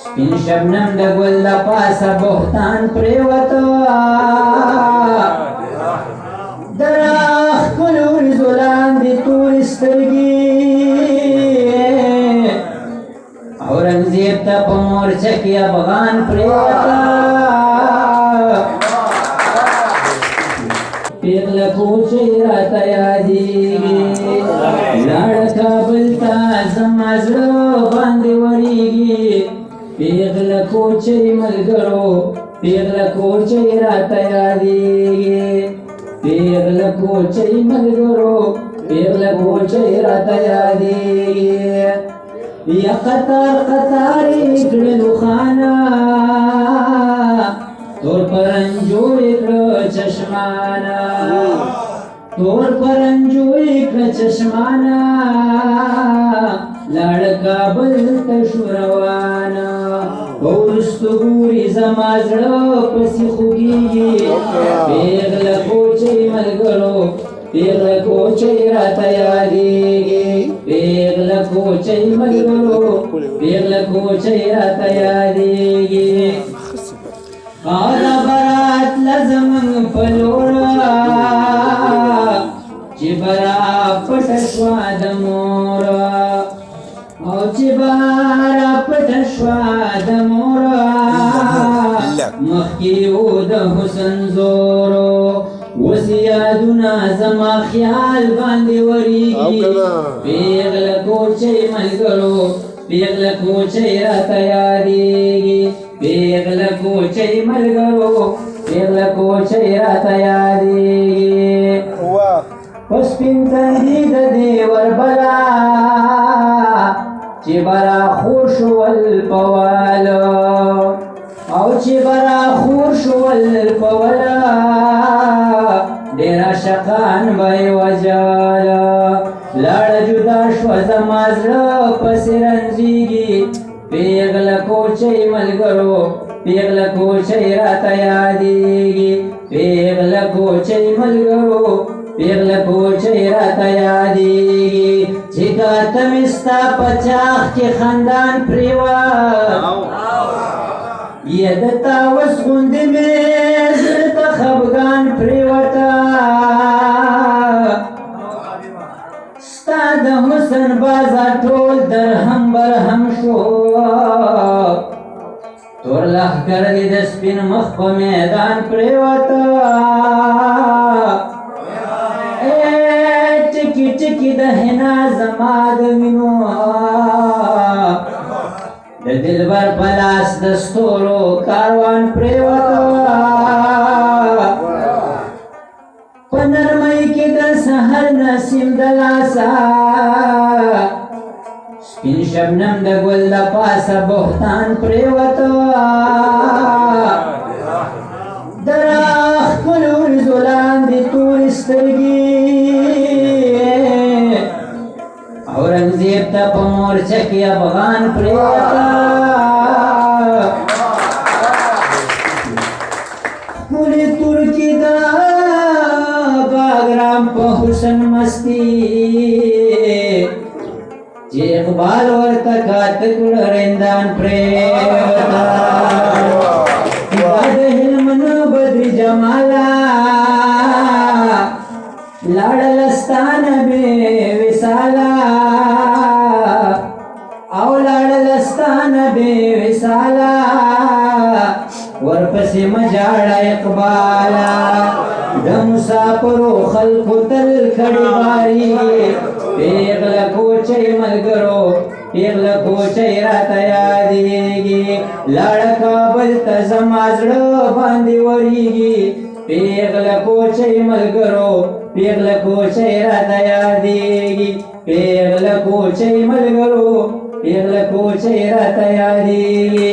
سپین شبنم د ګل د پاسه بهتان پرېوته د راښکلو وریځو لاندې تورې سترګې اورنګزیب ته په مورچه کې افغان پرېوته پیغله کوچۍ راته یادېږي لاړه کابل ته زما زړه باندې وریږي پیغله کوچۍ ملګرو پیغله کوچۍ راته یادېږي پیغله کوچۍ ملګرو پیغله کوچۍ راته یادېږي یا قطار قطار یې کړې روښانه تور پرنجو یې کړه چشمانه تور پرنجو یې کړه چشمانه لاړ کابل ته شو روانه په وروستو ګوري زما زړه پسې خوږېږي پیغله کوچۍ ملګرو پیغله کوچۍ راته یادېږي پیغله کوچۍ ملګرو پیغله کوچۍ راته یادېږي او د برات لزمن په لوره چې برا پټه شوه د موره او چې برا پټه شوه د موره مخکې و د حسن زورو اوس یادونه زما خیال باندې وریږي پیغله کوچۍ ملګرو پیغله کوچۍ راته یادېږي پیغله کوچۍ ملګرو پیغله کوچۍ راته یادېږي په سپین تندي د دیور بلا چې برا خور شول په واله او چې برا خور شول په واله ډېر عاشقان به یې وژله لاړه جدا شوه زما زړه پسې رنځېږي پیغله کوچۍ ملګرو پیغله کوچۍ راته یادېږي پیغله کوچۍ ملګرو پیغله کوچۍ راته یادېږي چې کاته مې ستا په چاخ کې خندان پرېوت یا د تاوس غوندې مې زړه ته خفګان پرېوته ستا د حسن بازار ټول درهم برهم شو تور لښکر دې د سپین مخ په میدان پرېوته ټکي ټکي د حنا زما د مینو د دلبر په لاس د ستورو کاروان پرېوته په نرمۍ کې د سحر نسیم د لاسه سپین شبنم د ګل د پاسه بهتان پرېوته د راښکلو وریځو لاندې تورې سترګې اورنګزیب ته په مورچه کې افغان پرېوته ښکلې ترکي د باګرام په حسن مستی چې اقبال ورته کاته کړه رندان پرېوته د هلمند بدر جماله لاړل ستانه بې وصاله او لاړل ستانه بې وصاله ورپسې مجاړه اقباله د مسافرو خلکو تل کړي باري پیغله کوچۍ ملګرو پیغله کوچۍ راته یادېږي لاړه کابل ته زما زړه باندې وریږي پیغله کوچۍ ملګرو پیغله کوچۍ راته یادېږي پیغله کوچۍ ملګرو پیغله کوچۍ راته یادېږي